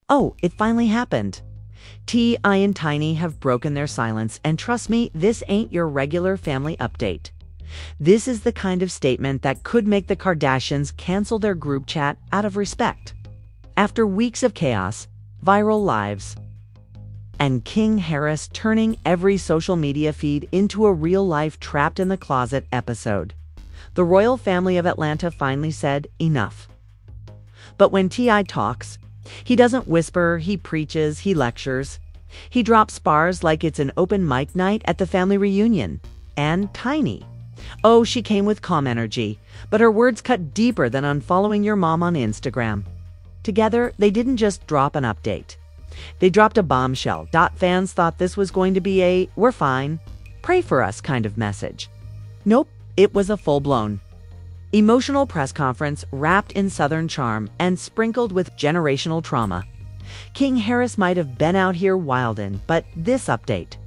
Oh, it finally happened. T.I. and Tiny have broken their silence, and trust me, this ain't your regular family update. This is the kind of statement that could make the Kardashians cancel their group chat out of respect. After weeks of chaos, viral lives, and King Harris turning every social media feed into a real-life trapped-in-the-closet episode, the royal family of Atlanta finally said enough. But when T.I. talks, he doesn't whisper, he preaches, he lectures. He drops bars like it's an open mic night at the family reunion. And Tiny. Oh, she came with calm energy, but her words cut deeper than unfollowing your mom on Instagram. Together, they didn't just drop an update. They dropped a bombshell. Fans thought this was going to be a "we're fine, pray for us" kind of message. Nope, it was a full-blown emotional press conference wrapped in Southern charm and sprinkled with generational trauma. King Harris might have been out here wildin', but this update,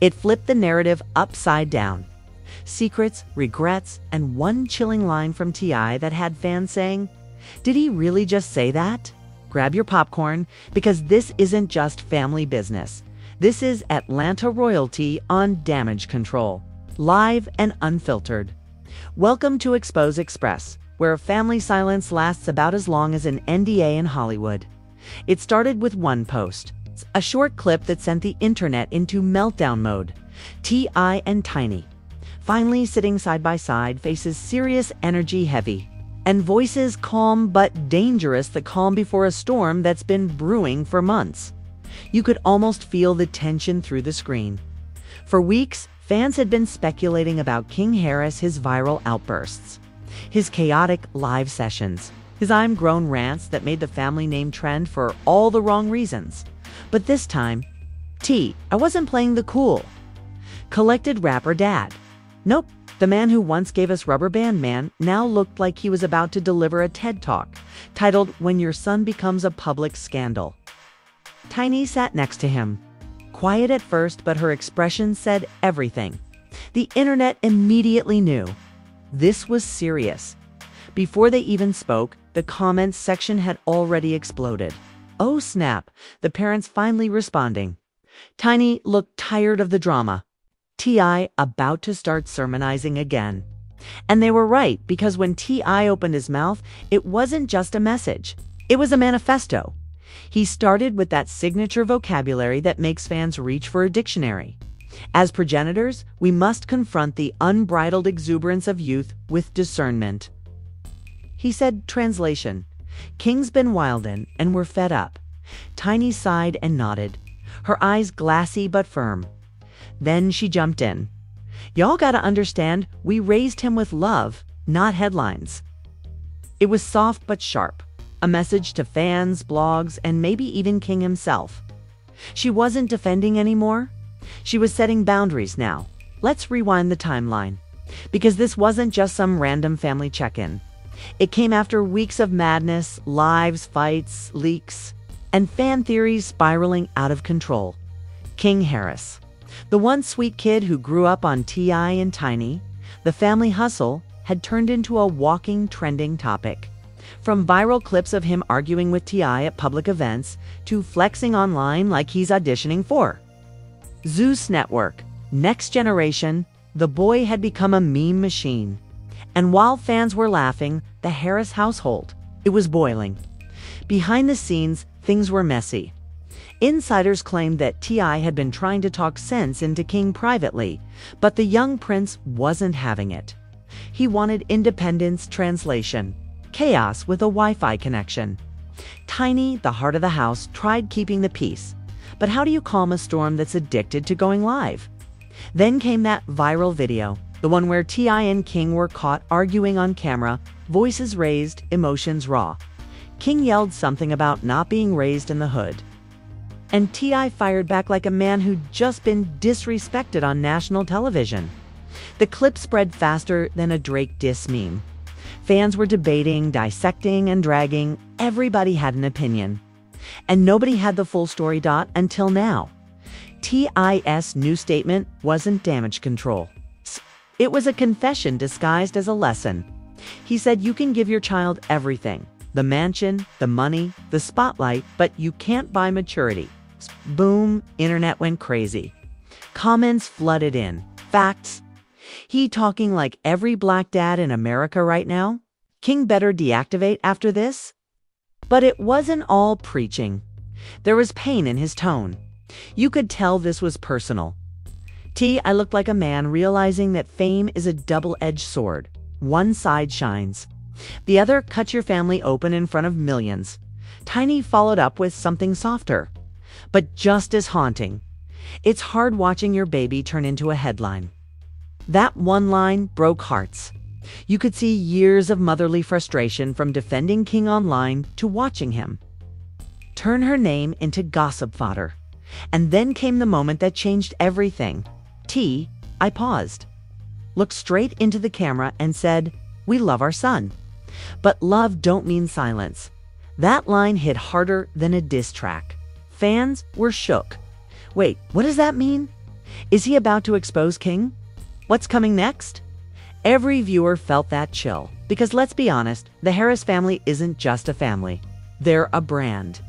it flipped the narrative upside down. Secrets, regrets, and one chilling line from T.I. that had fans saying, "Did he really just say that?" Grab your popcorn, because this isn't just family business. This is Atlanta royalty on damage control, live and unfiltered. Welcome to Expose Express, where family silence lasts about as long as an NDA in Hollywood. It started with one post, a short clip that sent the internet into meltdown mode. T.I. and Tiny, finally sitting side by side, faces serious, energy heavy, and voices calm but dangerous, the calm before a storm that's been brewing for months. You could almost feel the tension through the screen. For weeks, fans had been speculating about King Harris, his viral outbursts, his chaotic live sessions, his "I'm grown" rants that made the family name trend for all the wrong reasons. But this time, I wasn't playing the cool, collected rapper dad. Nope. The man who once gave us Rubber Band Man now looked like he was about to deliver a TED Talk titled "When Your Son Becomes a Public Scandal." Tiny sat next to him, quiet at first, but her expression said everything. The internet immediately knew this was serious. Before they even spoke, the comments section had already exploded. Oh snap, the parents finally responding. Tiny looked tired of the drama. T.I. about to start sermonizing again. And they were right, because when T.I. opened his mouth, it wasn't just a message. It was a manifesto. He started with that signature vocabulary that makes fans reach for a dictionary. As progenitors, we must confront the unbridled exuberance of youth with discernment. He said, translation, "King's been wildin', and we're fed up." Tiny sighed and nodded, her eyes glassy but firm. Then she jumped in. "Y'all gotta understand, we raised him with love, not headlines." It was soft but sharp, a message to fans, blogs, and maybe even King himself. She wasn't defending anymore. She was setting boundaries now. Let's rewind the timeline, because this wasn't just some random family check-in. It came after weeks of madness, lives, fights, leaks, and fan theories spiraling out of control. King Harris, the one sweet kid who grew up on T.I. and Tiny, the family hustle, had turned into a walking, trending topic. From viral clips of him arguing with T.I. at public events to flexing online like he's auditioning for Zeus Network, Next Generation, the boy had become a meme machine. And while fans were laughing, the Harris household, it was boiling. Behind the scenes, things were messy. Insiders claimed that T.I. had been trying to talk sense into King privately, but the young prince wasn't having it. He wanted independence, translation, chaos with a Wi-Fi connection. Tiny, the heart of the house, tried keeping the peace. But how do you calm a storm that's addicted to going live? Then came that viral video, the one where T.I. and King were caught arguing on camera, voices raised, emotions raw. King yelled something about not being raised in the hood. And T.I. fired back like a man who'd just been disrespected on national television. The clip spread faster than a Drake diss meme. Fans were debating, dissecting, and dragging. Everybody had an opinion. And nobody had the full story until now. T.I.'s new statement wasn't damage control. It was a confession disguised as a lesson. He said you can give your child everything, The mansion, the money, the spotlight, but you can't buy maturity. Boom, internet went crazy. Comments flooded in. Facts. He talking like every black dad in America right now? King better deactivate after this? But it wasn't all preaching. There was pain in his tone. You could tell this was personal. I looked like a man realizing that fame is a double-edged sword. One side shines. The other cuts your family open in front of millions. Tiny followed up with something softer, but just as haunting. It's hard watching your baby turn into a headline. That one line broke hearts. You could see years of motherly frustration from defending King online to watching him turn her name into gossip fodder. And then came the moment that changed everything. I paused, looked straight into the camera and said, "We love our son. But love don't mean silence." That line hit harder than a diss track. Fans were shook. Wait, what does that mean? Is he about to expose King? What's coming next? Every viewer felt that chill, because let's be honest, the Harris family isn't just a family. They're a brand.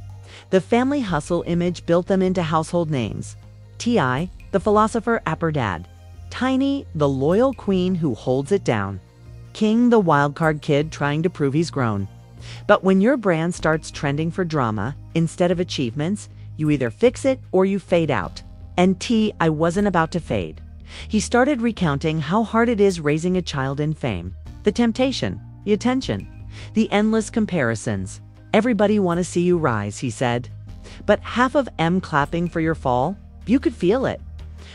The family hustle image built them into household names. T.I., the philosopher apper dad. Tiny, the loyal queen who holds it down. King, the wildcard kid trying to prove he's grown. But when your brand starts trending for drama instead of achievements, you either fix it or you fade out. And T.I. wasn't about to fade. He started recounting how hard it is raising a child in fame. The temptation, the attention, the endless comparisons. Everybody want to see you rise, he said. But half of M clapping for your fall, you could feel it.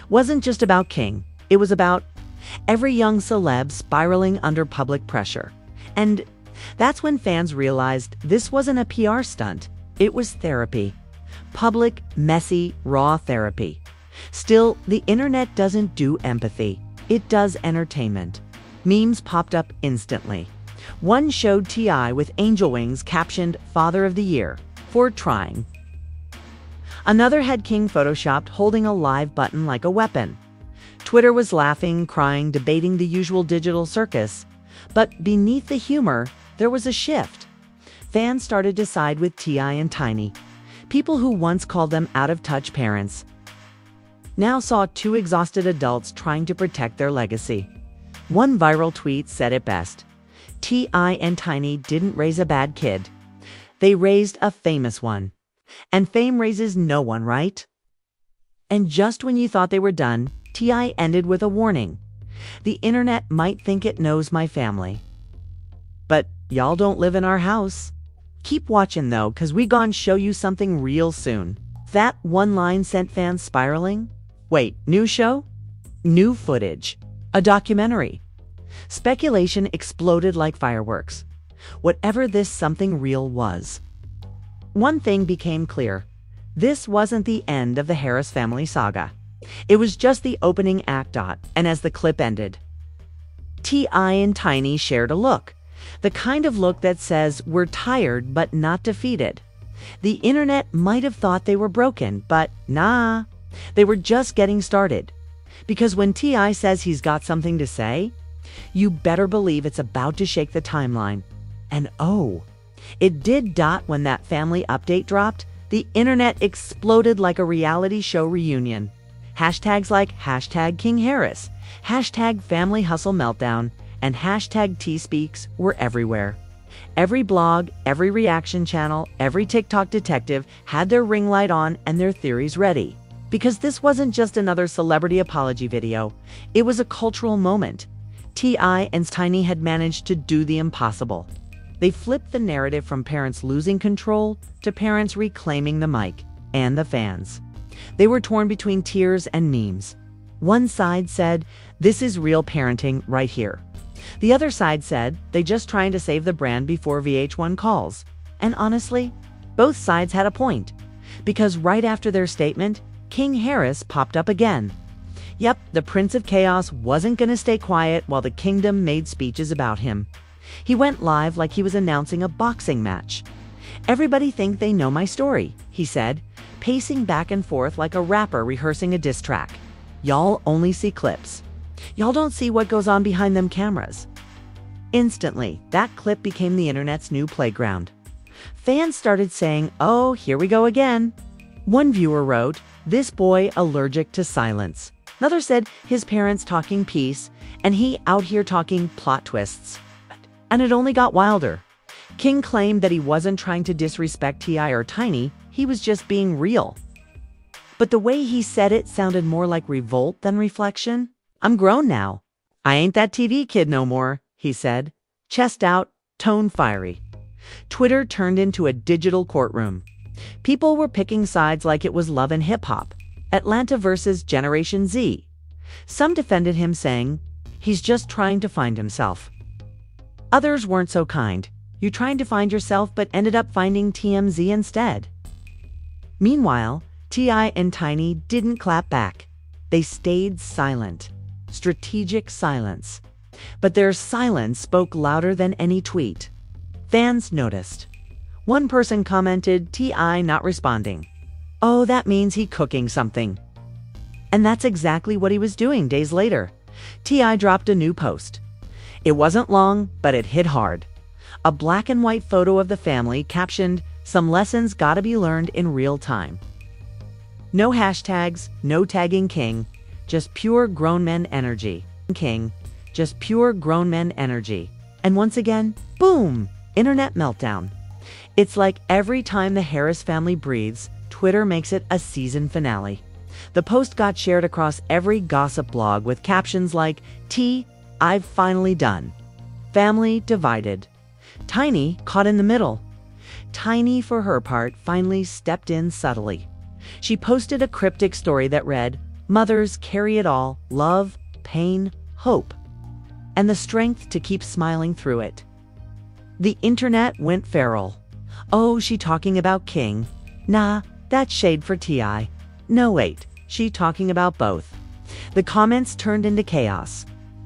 Wasn't just about King. It was about every young celeb spiraling under public pressure. And that's when fans realized this wasn't a PR stunt. It was therapy. Public, messy, raw therapy. Still, the internet doesn't do empathy. It does entertainment. Memes popped up instantly. One showed T.I. with angel wings captioned "Father of the Year" for trying. Another had King photoshopped holding a live button like a weapon. Twitter was laughing, crying, debating the usual digital circus. But beneath the humor, there was a shift. Fans started to side with T.I. and Tiny. People who once called them out-of-touch parents now saw two exhausted adults trying to protect their legacy. One viral tweet said it best. T.I. and Tiny didn't raise a bad kid. They raised a famous one. And fame raises no one, right? And just when you thought they were done, T.I. ended with a warning. The internet might think it knows my family. But y'all don't live in our house. Keep watching though, cause we gon' show you something real soon. That one line sent fans spiraling. Wait, new show? New footage. A documentary. Speculation exploded like fireworks. Whatever this something real was. One thing became clear. This wasn't the end of the Harris family saga. It was just the opening act. And as the clip ended, T.I. and Tiny shared a look. The kind of look that says, "We're tired but not defeated." The internet might have thought they were broken, but nah. They were just getting started. Because when T.I. says he's got something to say, you better believe it's about to shake the timeline. And oh, it did. When that family update dropped, the internet exploded like a reality show reunion. Hashtags like #KingHarris, #FamilyHustleMeltdown, and #TSpeaks were everywhere. Every blog, every reaction channel, every TikTok detective had their ring light on and their theories ready. Because this wasn't just another celebrity apology video. It was a cultural moment. T.I. and Tiny had managed to do the impossible. They flipped the narrative from parents losing control to parents reclaiming the mic and the fans. They were torn between tears and memes. One side said, "This is real parenting right here." The other side said, "They just trying to save the brand before VH1 calls." And honestly, both sides had a point. Because right after their statement, King Harris popped up again. Yep, the Prince of Chaos wasn't going to stay quiet while the kingdom made speeches about him. He went live like he was announcing a boxing match. "Everybody think they know my story," he said, pacing back and forth like a rapper rehearsing a diss track. "Y'all only see clips. Y'all don't see what goes on behind them cameras." Instantly, that clip became the internet's new playground. Fans started saying, "Oh, here we go again." One viewer wrote, "This boy allergic to silence." Another said, "His parents talking peace, and he out here talking plot twists." And it only got wilder. King claimed that he wasn't trying to disrespect T.I. or Tiny, he was just being real. But the way he said it sounded more like revolt than reflection. "I'm grown now. I ain't that TV kid no more," he said, chest out, tone fiery. Twitter turned into a digital courtroom. People were picking sides like it was Love and Hip Hop, Atlanta versus Generation Z. Some defended him, saying, "He's just trying to find himself." Others weren't so kind. "You trying to find yourself but ended up finding TMZ instead." Meanwhile, T.I. and Tiny didn't clap back. They stayed silent. Strategic silence. But their silence spoke louder than any tweet. Fans noticed. One person commented, "T.I. not responding. Oh, that means he cooking something." And that's exactly what he was doing days later. T.I. dropped a new post. It wasn't long, but it hit hard. A black and white photo of the family captioned, "Some lessons gotta be learned in real time." No hashtags, no tagging King, just pure grown men energy. King, just pure grown men energy. And once again, boom, internet meltdown. It's like every time the Harris family breathes, Twitter makes it a season finale. The post got shared across every gossip blog with captions like, "T, I've finally done." Family divided. Tiny caught in the middle. Tiny, for her part, finally stepped in subtly. She posted a cryptic story that read, "Mothers carry it all, love, pain, hope, and the strength to keep smiling through it." The internet went feral. "Oh, she talking about King? Nah, that's shade for T.I. No, wait, she talking about both." The comments turned into chaos.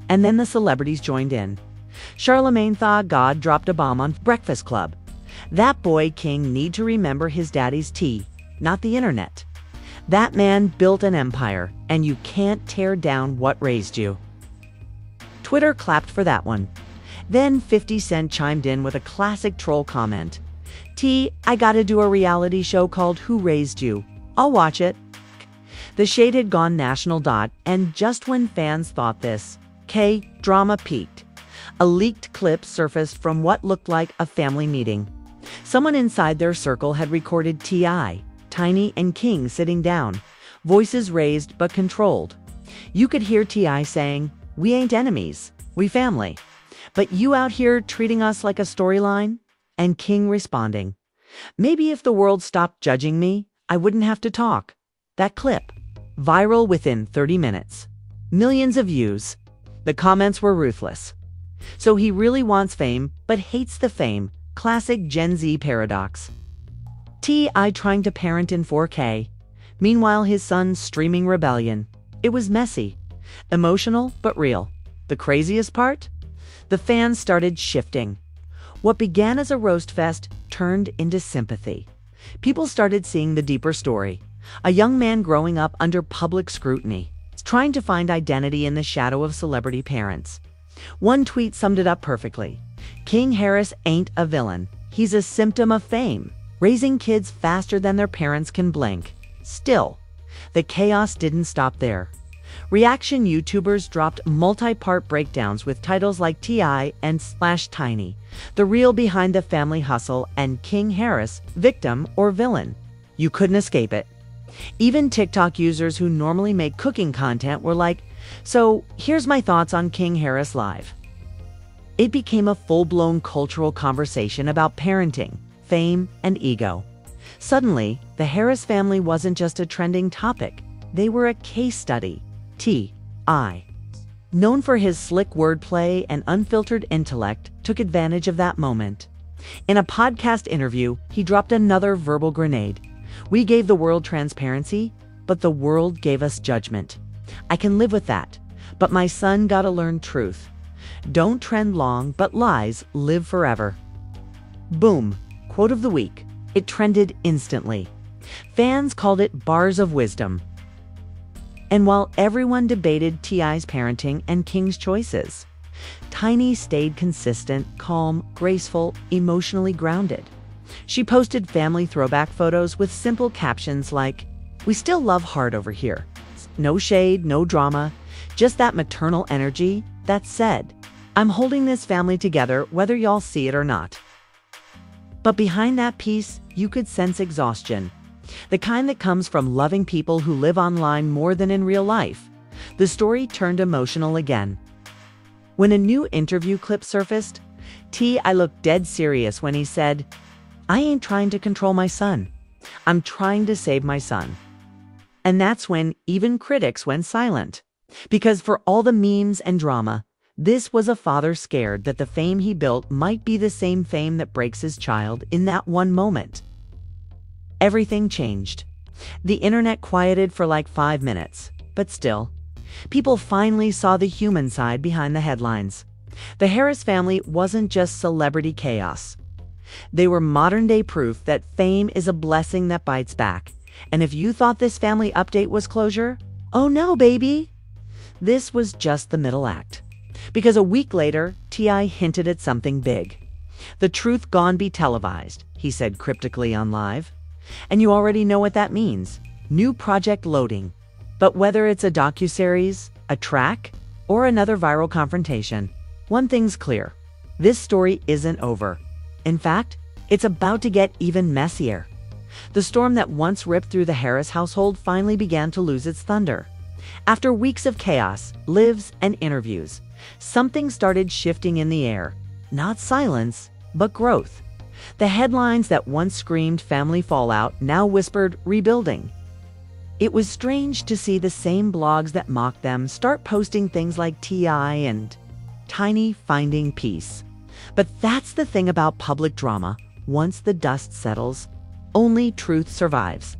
And then the celebrities joined in. Charlemagne thought God dropped a bomb on Breakfast Club. That boy King need to remember his daddy's tea, not the internet. That man built an empire, and you can't tear down what raised you. Twitter clapped for that one. Then 50 Cent chimed in with a classic troll comment. "T, I gotta do a reality show called Who Raised You? I'll watch it." The shade had gone national. And just when fans thought this, drama peaked. A leaked clip surfaced from what looked like a family meeting. Someone inside their circle had recorded T.I., Tiny, and King sitting down, voices raised but controlled. You could hear T.I. saying, "We ain't enemies, we family. But you out here treating us like a storyline?" And King responding, "Maybe if the world stopped judging me, I wouldn't have to talk." That clip, viral within 30 minutes. Millions of views. The comments were ruthless. "So he really wants fame, but hates the fame. Classic Gen Z paradox." T.I. trying to parent in 4K. Meanwhile, his son streaming rebellion. It was messy. Emotional, but real. The craziest part? The fans started shifting. What began as a roast fest turned into sympathy. People started seeing the deeper story. A young man growing up under public scrutiny, trying to find identity in the shadow of celebrity parents. One tweet summed it up perfectly. "King Harris ain't a villain. He's a symptom of fame, raising kids faster than their parents can blink." Still, the chaos didn't stop there. Reaction YouTubers dropped multi-part breakdowns with titles like T.I. and /Tiny, the real behind the family hustle, and King Harris, victim or villain. You couldn't escape it. Even TikTok users who normally make cooking content were like, "So here's my thoughts on King Harris live." It became a full-blown cultural conversation about parenting, fame, and ego. Suddenly, the Harris family wasn't just a trending topic. They were a case study. T.I., known for his slick wordplay and unfiltered intellect, took advantage of that moment. In a podcast interview, he dropped another verbal grenade. "We gave the world transparency, but the world gave us judgment. I can live with that, but my son gotta learn truth. Don't trend long, but lies live forever." Boom, quote of the week. It trended instantly. Fans called it bars of wisdom. And while everyone debated T.I.'s parenting and King's choices, Tiny stayed consistent, calm, graceful, emotionally grounded. She posted family throwback photos with simple captions like, "We still love hard over here." No shade, no drama, just that maternal energy that said, "I'm holding this family together whether y'all see it or not." But behind that piece, you could sense exhaustion, the kind that comes from loving people who live online more than in real life. The story turned emotional again. When a new interview clip surfaced, T.I. looked dead serious when he said, "I ain't trying to control my son. I'm trying to save my son." And that's when even critics went silent. Because for all the memes and drama, this was a father scared that the fame he built might be the same fame that breaks his child in that one moment. Everything changed. The internet quieted for like 5 minutes, but still, people finally saw the human side behind the headlines. The Harris family wasn't just celebrity chaos. They were modern-day proof that fame is a blessing that bites back. And if you thought this family update was closure, oh no, baby! This was just the middle act. Because a week later, T.I. hinted at something big. "The truth gon' be televised," he said cryptically on Live. And you already know what that means. New project loading. But whether it's a docuseries, a track, or another viral confrontation, one thing's clear. This story isn't over. In fact, it's about to get even messier. The storm that once ripped through the Harris household finally began to lose its thunder. After weeks of chaos, lives, and interviews, something started shifting in the air. Not silence, but growth. The headlines that once screamed family fallout now whispered rebuilding. It was strange to see the same blogs that mocked them start posting things like T.I. and Tiny finding peace. But that's the thing about public drama. Once the dust settles, only truth survives.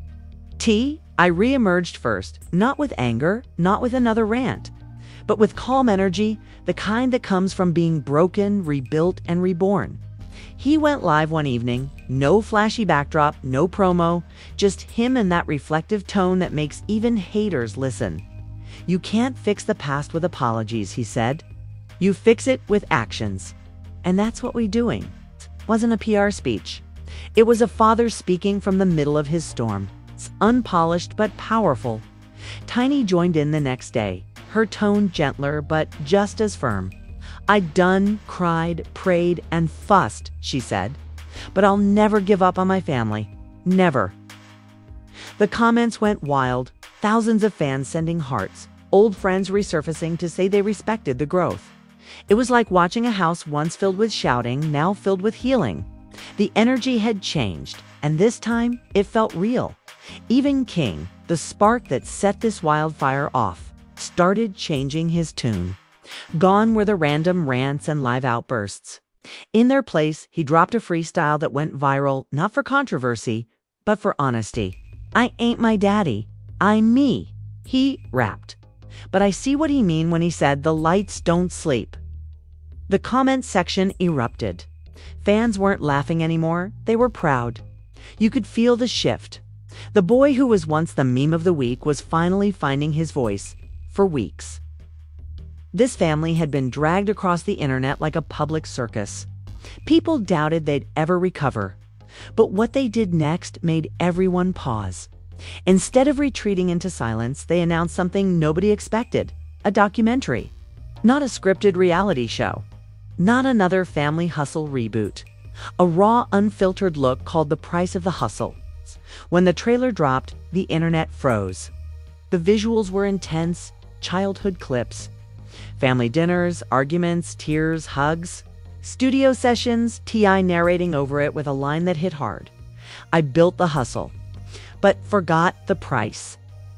T.I. re-emerged first, not with anger, not with another rant, but with calm energy, the kind that comes from being broken, rebuilt, and reborn. He went live one evening, no flashy backdrop, no promo, just him and that reflective tone that makes even haters listen. "You can't fix the past with apologies," he said. "You fix it with actions." And that's what we're doing. It wasn't a PR speech. It was a father speaking from the middle of his storm. It's unpolished but powerful. Tiny joined in the next day, her tone gentler but just as firm. "I'd done, cried, prayed, and fussed," she said. "But I'll never give up on my family. Never." The comments went wild, thousands of fans sending hearts, old friends resurfacing to say they respected the growth. It was like watching a house once filled with shouting, now filled with healing. The energy had changed, and this time it felt real. Even King, the spark that set this wildfire off, started changing his tune. Gone were the random rants and live outbursts. In their place, he dropped a freestyle that went viral, not for controversy, but for honesty. "I ain't my daddy. I'm me," he rapped. But I see what he mean when he said the lights don't sleep. The comment section erupted. Fans weren't laughing anymore, they were proud. You could feel the shift. The boy who was once the meme of the week was finally finding his voice, for weeks. This family had been dragged across the internet like a public circus. People doubted they'd ever recover. But what they did next made everyone pause. Instead of retreating into silence, they announced something nobody expected, a documentary. Not a scripted reality show. Not another family hustle reboot. A raw, unfiltered look called The Price of the Hustle. When the trailer dropped, the internet froze. The visuals were intense, childhood clips. Family dinners, arguments, tears, hugs. Studio sessions, T.I. narrating over it with a line that hit hard. "I built the hustle, but forgot the price."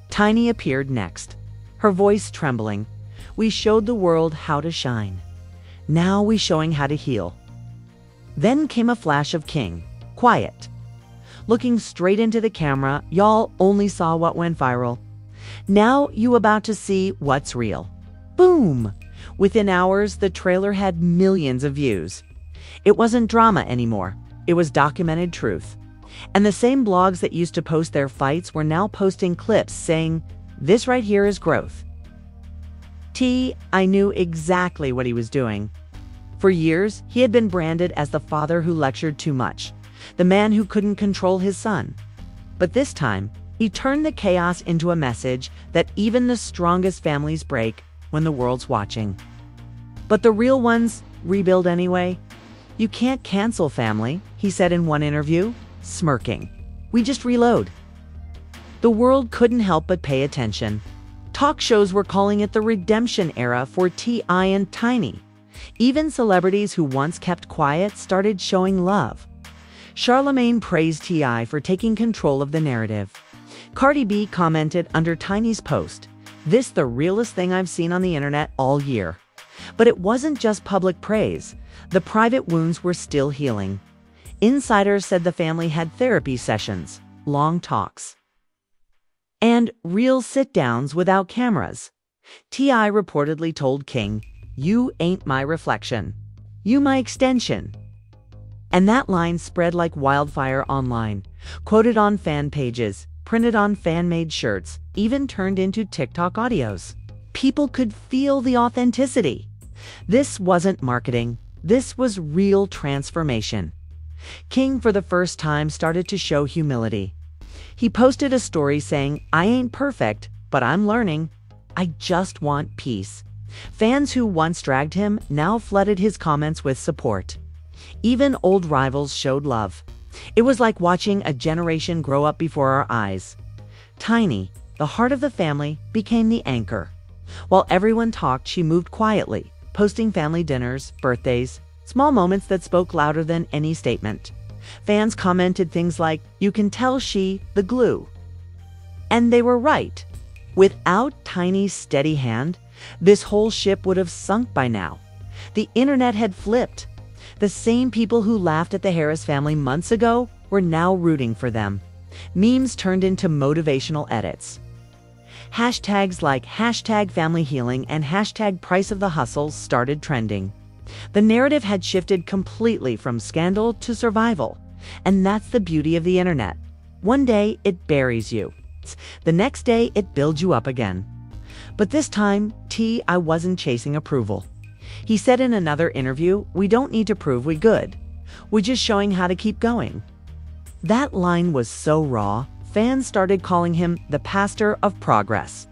Tiny appeared next, her voice trembling. "We showed the world how to shine. Now we showing how to heal." Then came a flash of King, quiet. Looking straight into the camera, y'all only saw what went viral. Now you about to see what's real. Boom! Within hours, the trailer had millions of views. It wasn't drama anymore. It was documented truth. And the same blogs that used to post their fights were now posting clips saying, "This right here is growth." T.I. knew exactly what he was doing. For years, he had been branded as the father who lectured too much. the man who couldn't control his son. But this time, he turned the chaos into a message that even the strongest families break when the world's watching. But the real ones rebuild anyway. "You can't cancel family," he said in one interview, smirking. "We just reload." The world couldn't help but pay attention. Talk shows were calling it the redemption era for T.I. and Tiny. Even celebrities who once kept quiet started showing love. Charlemagne praised T.I. for taking control of the narrative. Cardi B commented under Tiny's post, "This the realest thing I've seen on the internet all year." But it wasn't just public praise. The private wounds were still healing. Insiders said the family had therapy sessions, long talks, and real sit-downs without cameras. T.I. reportedly told King, "You ain't my reflection. You my extension." And that line spread like wildfire online, quoted on fan pages, printed on fan-made shirts, even turned into TikTok audios. People could feel the authenticity. This wasn't marketing. This was real transformation. King, for the first time, started to show humility. He posted a story saying, "I ain't perfect, but I'm learning. I just want peace." Fans who once dragged him now flooded his comments with support. Even old rivals showed love. It was like watching a generation grow up before our eyes. Tiny, the heart of the family, became the anchor. While everyone talked, she moved quietly, posting family dinners, birthdays, small moments that spoke louder than any statement. Fans commented things like, "You can tell she, the glue." And they were right. Without Tiny's steady hand, this whole ship would have sunk by now. The internet had flipped. The same people who laughed at the Harris family months ago were now rooting for them. Memes turned into motivational edits. Hashtags like #FamilyHealing and #PriceOfTheHustle started trending. The narrative had shifted completely from scandal to survival. And that's the beauty of the internet. One day it buries you. The next day it builds you up again. But this time, T.I. wasn't chasing approval. He said in another interview, "We don't need to prove we good. We're just showing how to keep going." That line was so raw, fans started calling him the pastor of progress.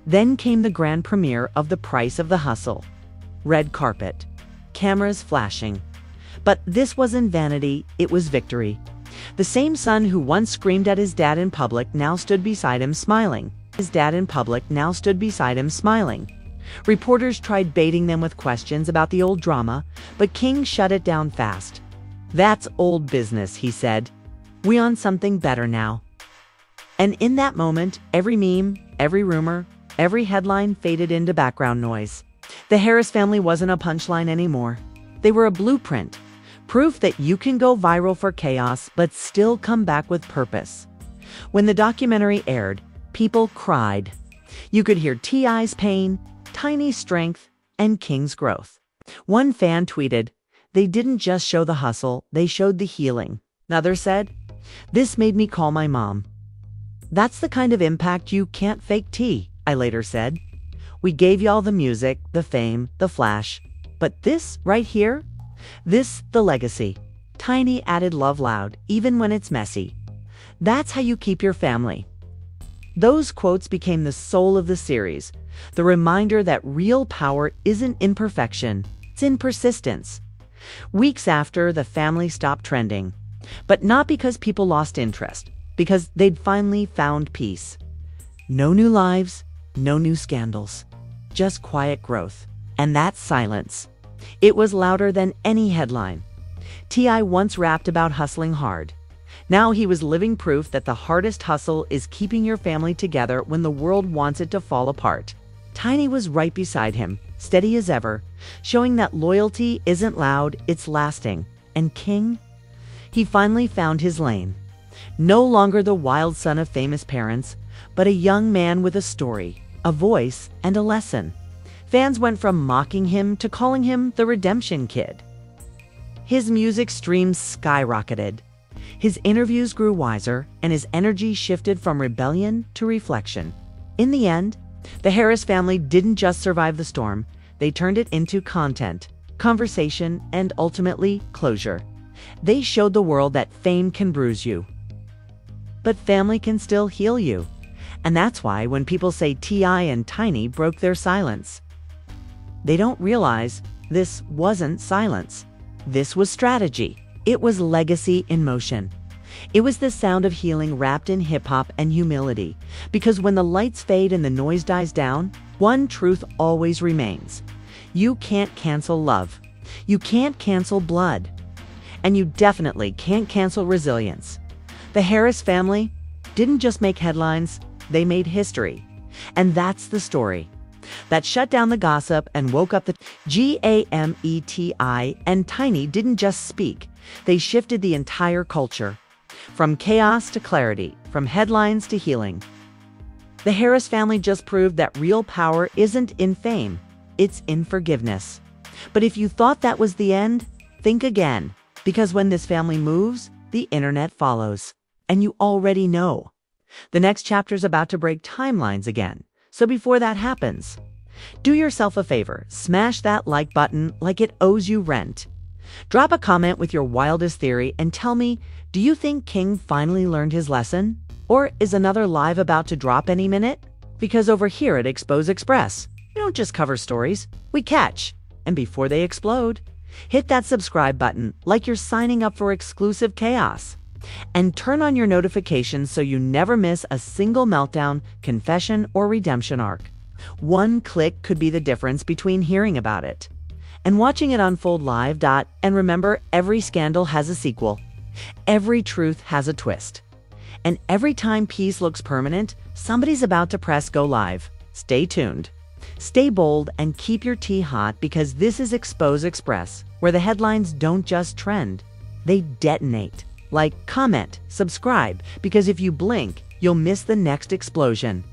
Then came the grand premiere of The Price of the Hustle. Red carpet, cameras flashing. But this wasn't vanity, it was victory. The same son who once screamed at his dad in public now stood beside him smiling. Reporters tried baiting them with questions about the old drama, but King shut it down fast. "That's old business," he said. "We on something better now." And in that moment, every meme, every rumor, every headline faded into background noise. The Harris family wasn't a punchline anymore. They were a blueprint, proof that you can go viral for chaos but still come back with purpose. When the documentary aired, people cried. You could hear T.I.'s pain, Tiny's strength, and King's growth. One fan tweeted, "They didn't just show the hustle, they showed the healing." Another said, "This made me call my mom." "That's the kind of impact you can't fake, T," I later said. "We gave y'all the music, the fame, the flash. But this right here? This, the legacy." Tiny added love loud, even when it's messy. "That's how you keep your family." Those quotes became the soul of the series, the reminder that real power isn't in perfection, it's in persistence. Weeks after, the family stopped trending, but not because people lost interest, because they'd finally found peace. No new lives, no new scandals, just quiet growth. And that silence, it was louder than any headline. T.I. once rapped about hustling hard. Now he was living proof that the hardest hustle is keeping your family together when the world wants it to fall apart. Tiny was right beside him, steady as ever, showing that loyalty isn't loud, it's lasting. And King? He finally found his lane. No longer the wild son of famous parents, but a young man with a story, a voice, and a lesson. Fans went from mocking him to calling him the Redemption Kid. His music streams skyrocketed. His interviews grew wiser, and his energy shifted from rebellion to reflection. In the end, the Harris family didn't just survive the storm, they turned it into content, conversation, and ultimately, closure. They showed the world that fame can bruise you, but family can still heal you. And that's why when people say T.I. and Tiny broke their silence, they don't realize this wasn't silence. This was strategy. It was legacy in motion. It was the sound of healing wrapped in hip-hop and humility. Because when the lights fade and the noise dies down, one truth always remains. You can't cancel love. You can't cancel blood. And you definitely can't cancel resilience. The Harris family didn't just make headlines, they made history. And that's the story that shut down the gossip and woke up the GAMETI. And Tiny didn't just speak, they shifted the entire culture. From chaos to clarity, from headlines to healing. The Harris family just proved that real power isn't in fame, it's in forgiveness. But if you thought that was the end, think again. Because when this family moves, the internet follows. And you already know. The next chapter's about to break timelines again. So before that happens, do yourself a favor, smash that like button like it owes you rent. Drop a comment with your wildest theory and tell me, do you think King finally learned his lesson? Or is another live about to drop any minute? Because over here at Expose Express, we don't just cover stories, we catch. And before they explode, hit that subscribe button like you're signing up for exclusive chaos. And turn on your notifications so you never miss a single meltdown, confession, or redemption arc. One click could be the difference between hearing about it and watching it unfold live. And remember, every scandal has a sequel. Every truth has a twist. And every time peace looks permanent, somebody's about to press go live. Stay tuned. Stay bold and keep your tea hot because this is Expose Express, where the headlines don't just trend, they detonate. Like, comment, subscribe, because if you blink, you'll miss the next explosion.